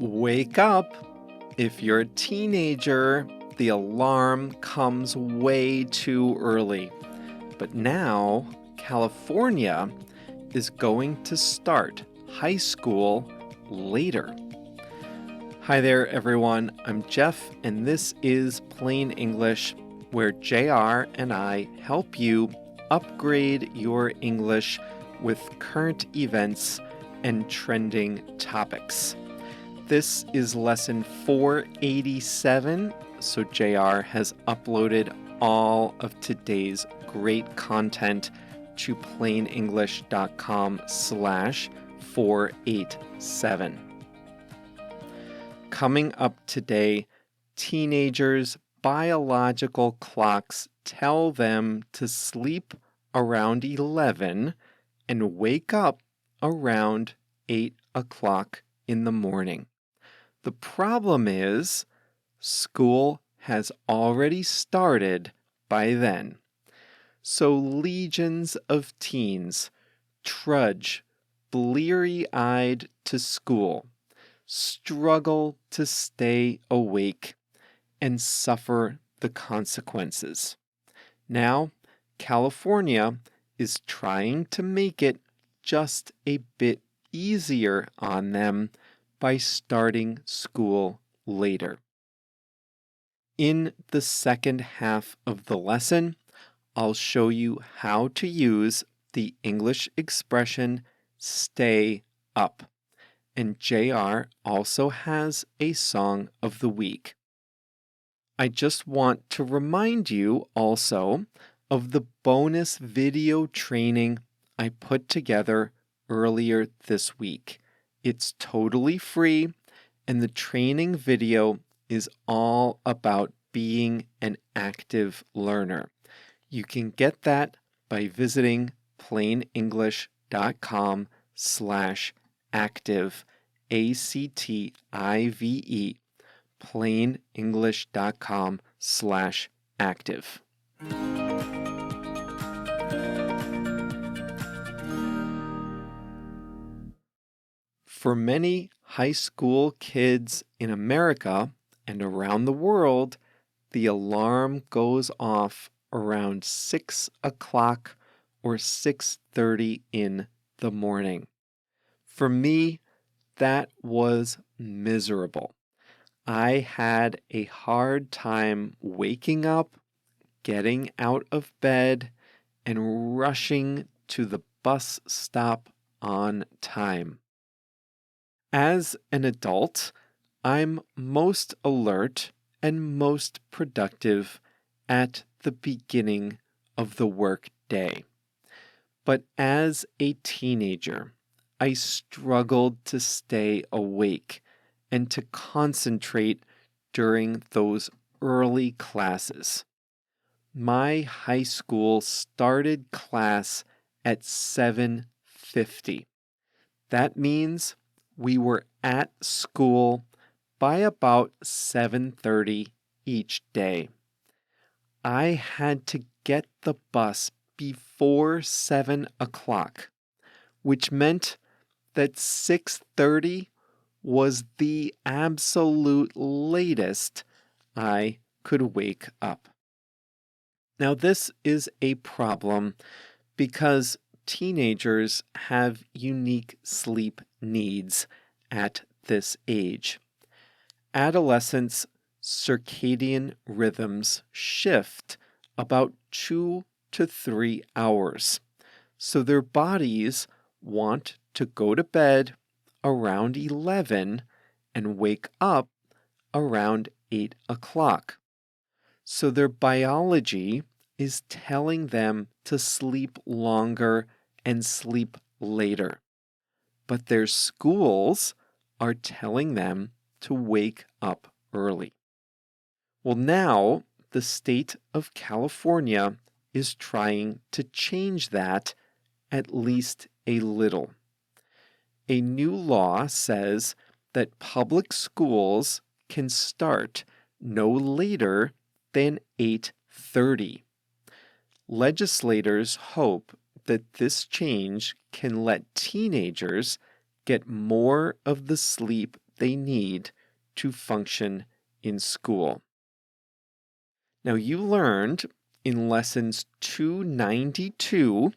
Wake up! If you're a teenager, the alarm comes way too early. But now, California is going to start high school later. Hi there, everyone. I'm Jeff, and this is Plain English, where JR and I help you upgrade your English with current events and trending topics. This is lesson 487, so JR has uploaded all of today's great content to plainenglish.com/487. Coming up today, teenagers' biological clocks tell them to sleep around 11 and wake up around 8 o'clock in the morning. The problem is, school has already started by then. So legions of teens trudge bleary-eyed to school, struggle to stay awake, and suffer the consequences. Now, California is trying to make it just a bit easier on them by starting school later. In the second half of the lesson, I'll show you how to use the English expression stay up. And JR also has a song of the week. I just want to remind you also of the bonus video training I put together earlier this week. It's totally free, and the training video is all about being an active learner. You can get that by visiting plainenglish.com/active, ACTIVE, plainenglish.com/active. For many high school kids in America and around the world, the alarm goes off around 6 o'clock or 6:30 in the morning. For me, that was miserable. I had a hard time waking up, getting out of bed, and rushing to the bus stop on time. As an adult, I'm most alert and most productive at the beginning of the work day. But as a teenager, I struggled to stay awake and to concentrate during those early classes. My high school started class at 7:50. That means we were at school by about 7:30 each day. I had to get the bus before 7 o'clock, which meant that 6:30 was the absolute latest I could wake up. Now, this is a problem because teenagers have unique sleep needs at this age. Adolescents' circadian rhythms shift about 2 to 3 hours, so their bodies want to go to bed around 11 and wake up around 8 o'clock. So their biology is telling them to sleep longer and sleep later. But their schools are telling them to wake up early. Well, now the state of California is trying to change that at least a little. A new law says that public schools can start no later than 8:30. Legislators hope that this change can let teenagers get more of the sleep they need to function in school. Now, you learned in lessons 292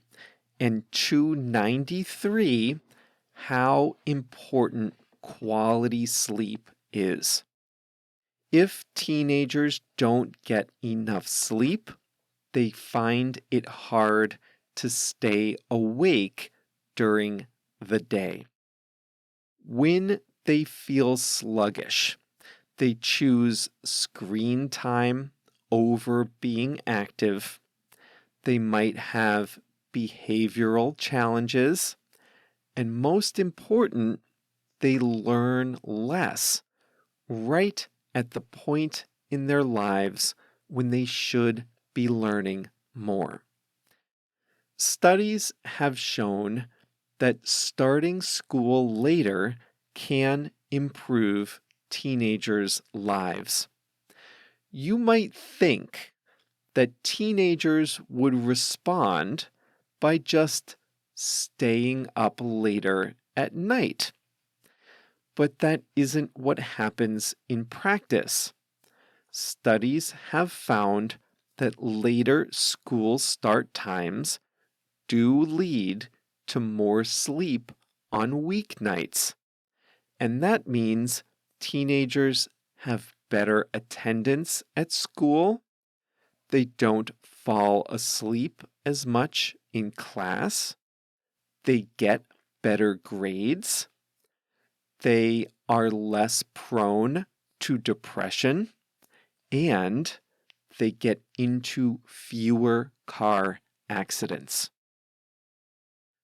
and 293 how important quality sleep is. If teenagers don't get enough sleep, they find it hard to stay awake during the day. When they feel sluggish, they choose screen time over being active. They might have behavioral challenges, and most important, they learn less right at the point in their lives when they should be learning more. Studies have shown that starting school later can improve teenagers' lives. You might think that teenagers would respond by just staying up later at night. But that isn't what happens in practice. Studies have found that later school start times do lead to more sleep on weeknights. And that means teenagers have better attendance at school. They don't fall asleep as much in class. They get better grades. They are less prone to depression. And they get into fewer car accidents.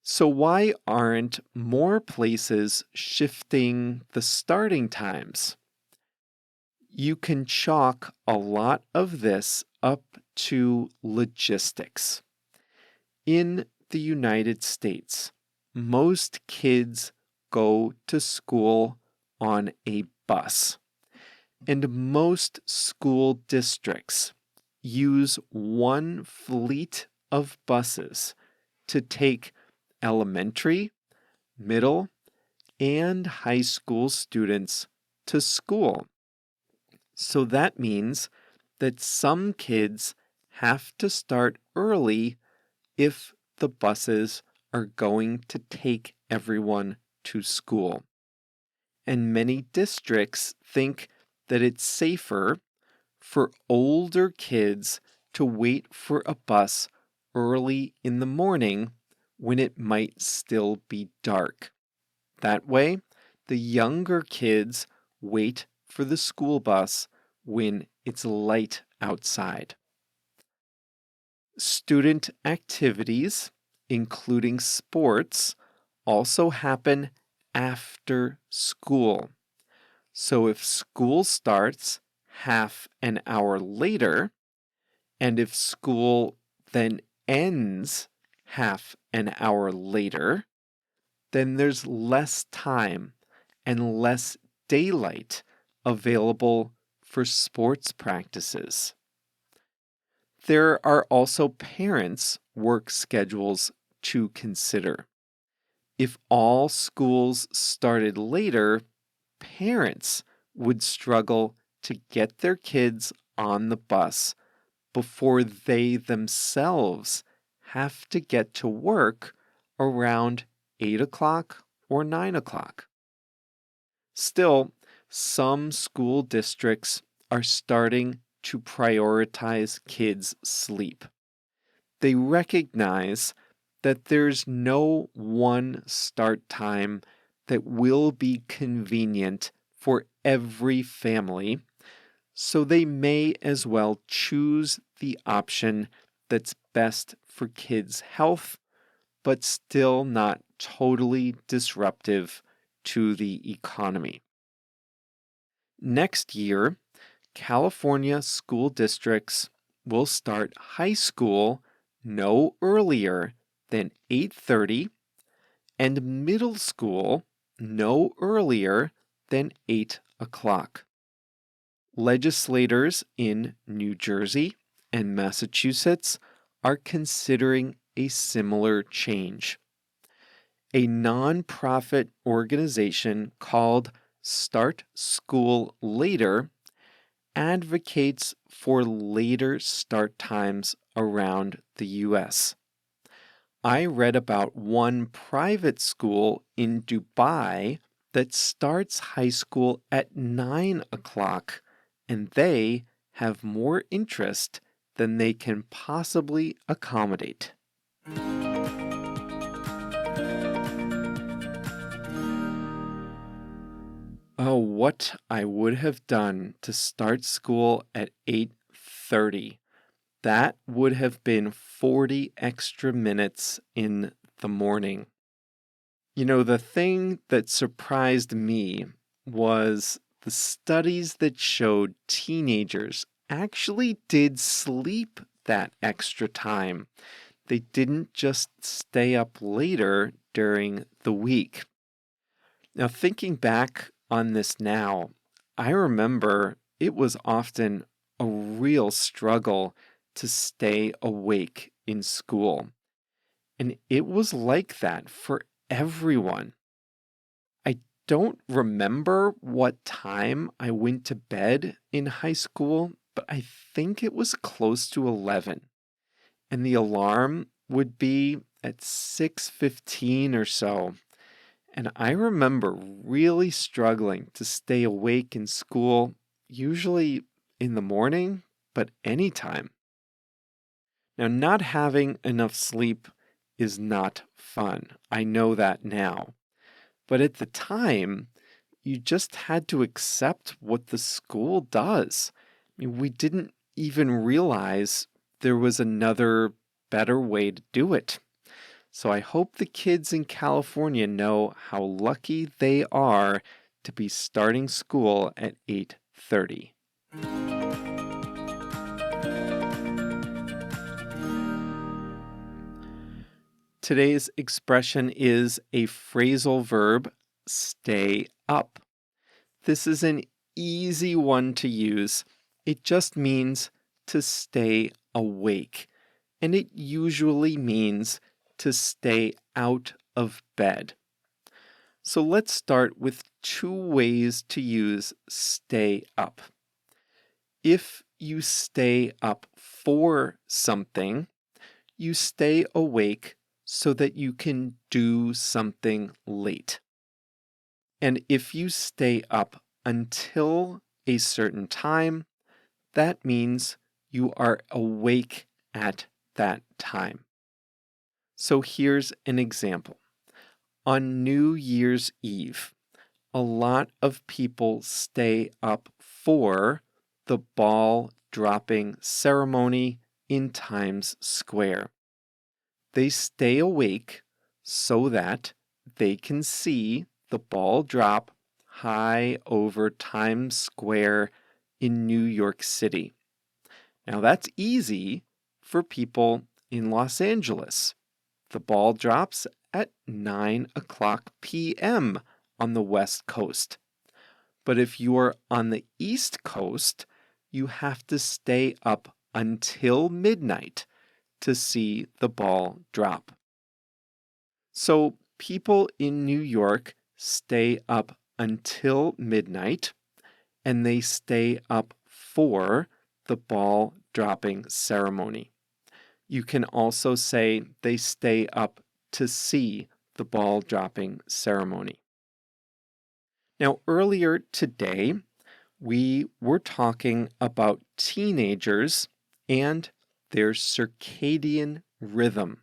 So why aren't more places shifting the starting times? You can chalk a lot of this up to logistics. In the United States, most kids go to school on a bus, and most school districts use one fleet of buses to take elementary, middle, and high school students to school. So that means that some kids have to start early if the buses are going to take everyone to school. And many districts think that it's safer for older kids to wait for a bus early in the morning when it might still be dark. That way, the younger kids wait for the school bus when it's light outside. Student activities, including sports, also happen after school. So if school starts half an hour later, and if school then ends half an hour later, then there's less time and less daylight available for sports practices. There are also parents' work schedules to consider. If all schools started later, parents would struggle to get their kids on the bus before they themselves have to get to work around 8 o'clock or 9 o'clock. Still, some school districts are starting to prioritize kids' sleep. They recognize that there's no one start time that will be convenient for every family, so they may as well choose the option that's best for kids' health, but still not totally disruptive to the economy. Next year, California school districts will start high school no earlier than 8:30 and middle school no earlier than 8 o'clock. Legislators in New Jersey and Massachusetts are considering a similar change. A nonprofit organization called start school later advocates for later start times around the US. I read about one private school in Dubai that starts high school at 9 o'clock, and they have more interest than they can possibly accommodate. Oh, what I would have done to start school at 8:30. That would have been 40 extra minutes in the morning. You know, the thing that surprised me was the studies that showed teenagers actually did sleep that extra time. They didn't just stay up later during the week. Now, thinking back on this now, I remember it was often a real struggle to stay awake in school. And it was like that for everyone. I don't remember what time I went to bed in high school, but I think it was close to 11. And the alarm would be at 6:15 or so. And I remember really struggling to stay awake in school, usually in the morning, but anytime. Now, not having enough sleep is not fun. I know that now. But at the time, you just had to accept what the school does. I mean, we didn't even realize there was another better way to do it. So I hope the kids in California know how lucky they are to be starting school at 8:30. Today's expression is a phrasal verb, stay up. This is an easy one to use. It just means to stay awake, and it usually means to stay out of bed. So let's start with two ways to use stay up. If you stay up for something, you stay awake so that you can do something late. And if you stay up until a certain time, that means you are awake at that time. So here's an example. On New Year's Eve, a lot of people stay up for the ball dropping ceremony in Times Square. They stay awake so that they can see the ball drop high over Times Square in New York City. Now that's easy for people in Los Angeles. The ball drops at 9 o'clock p.m. on the West Coast. But if you're on the East Coast, you have to stay up until midnight to see the ball drop. So people in New York stay up until midnight, and they stay up for the ball dropping ceremony. You can also say they stay up to see the ball dropping ceremony. Now, earlier today, we were talking about teenagers and their circadian rhythm.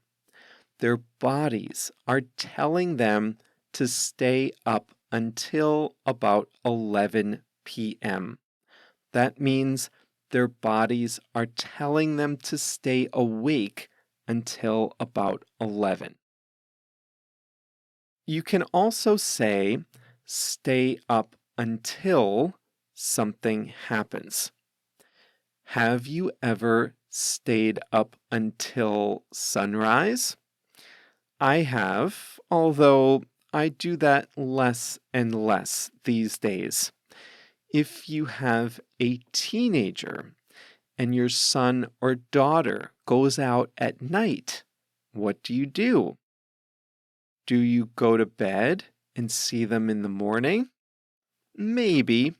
Their bodies are telling them to stay up until about 11 p.m. That means their bodies are telling them to stay awake until about 11. You can also say stay up until something happens. Have you ever stayed up until sunrise? I have, although I do that less and less these days. If you have a teenager and your son or daughter goes out at night, what do? Do you go to bed and see them in the morning? Maybe,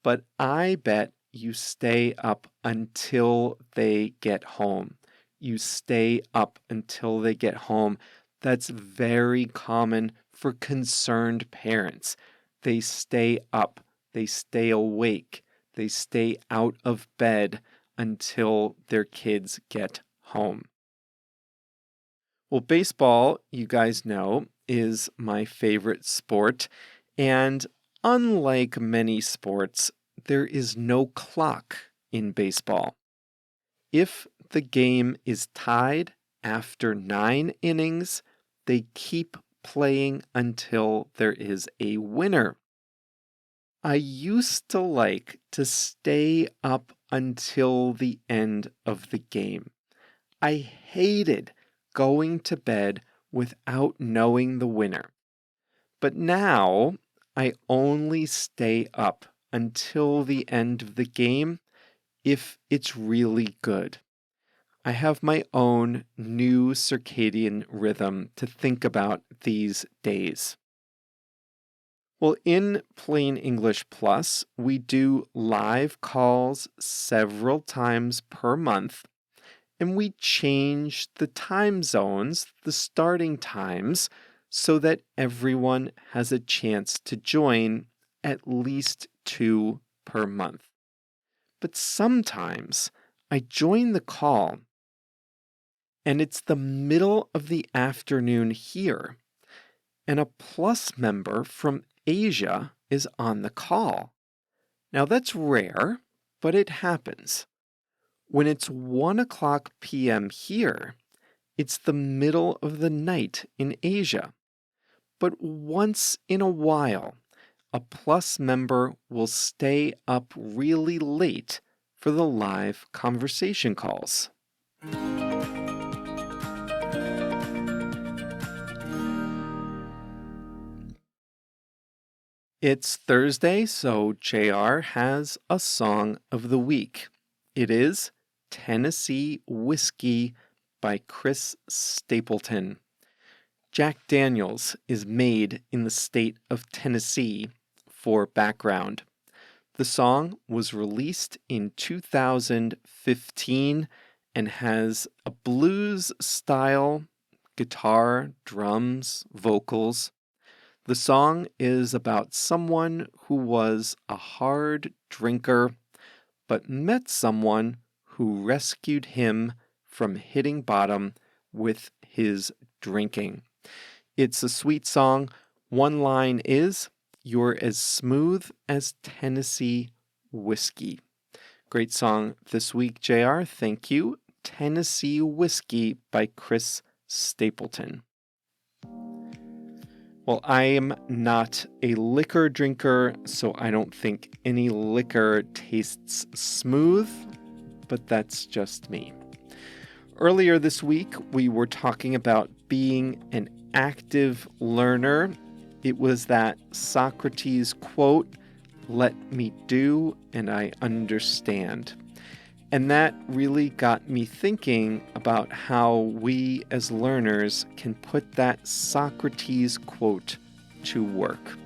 but I bet you stay up until they get home. You stay up until they get home. That's very common for concerned parents. They stay up, they stay awake, they stay out of bed until their kids get home. Well, baseball, you guys know, is my favorite sport. And unlike many sports, there is no clock in baseball. If the game is tied after 9 innings, they keep playing until there is a winner. I used to like to stay up until the end of the game. I hated going to bed without knowing the winner. But now I only stay up until the end of the game if it's really good. I have my own new circadian rhythm to think about these days. Well, in Plain English Plus, we do live calls several times per month, and we change the time zones, the starting times, so that everyone has a chance to join at least 2 per month. But sometimes I join the call, and it's the middle of the afternoon here, and a Plus member from Asia is on the call. Now that's rare, but it happens. When it's 1 p.m. here, it's the middle of the night in Asia. But once in a while, a Plus member will stay up really late for the live conversation calls. It's Thursday, so JR has a song of the week. It is Tennessee Whiskey by Chris Stapleton. Jack Daniels is made in the state of Tennessee. For background, the song was released in 2015 and has a blues style, guitar, drums, vocals. The song is about someone who was a hard drinker but met someone who rescued him from hitting bottom with his drinking. It's a sweet song. One line is, "You're as smooth as Tennessee whiskey." Great song this week, JR. Thank you. Tennessee Whiskey by Chris Stapleton. Well, I am not a liquor drinker, so I don't think any liquor tastes smooth, but that's just me. Earlier this week, we were talking about being an active learner. It was that Socrates quote, "Let me do and I understand." And that really got me thinking about how we as learners can put that Socrates quote to work.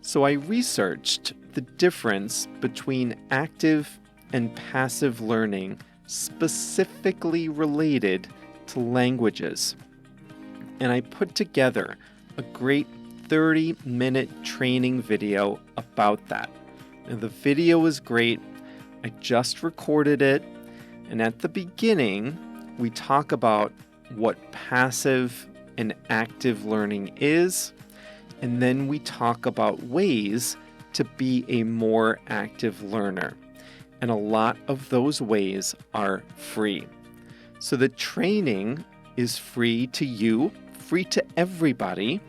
So I researched the difference between active and passive learning specifically related to languages. And I put together a great 30-minute training video about that. And the video is great. I just recorded it, and at the beginning, we talk about what passive and active learning is, and then we talk about ways to be a more active learner. And a lot of those ways are free. So the training is free to you, free to everybody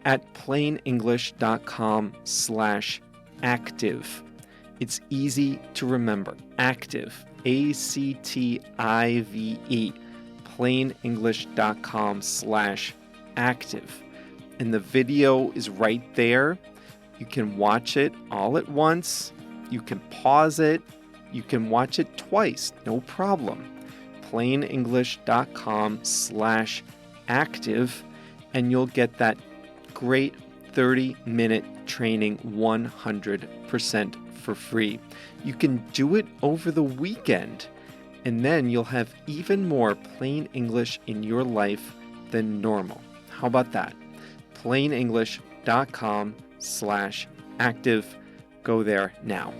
at plainenglish.com/active. It's easy to remember. Active. ACTIVE. plainenglish.com/active. And the video is right there. You can watch it all at once. You can pause it. You can watch it twice. No problem. plainenglish.com/active. And you'll get that great 30-minute training 100% for free. You can do it over the weekend, and then you'll have even more plain English in your life than normal. How about that? PlainEnglish.com/active. Go there now.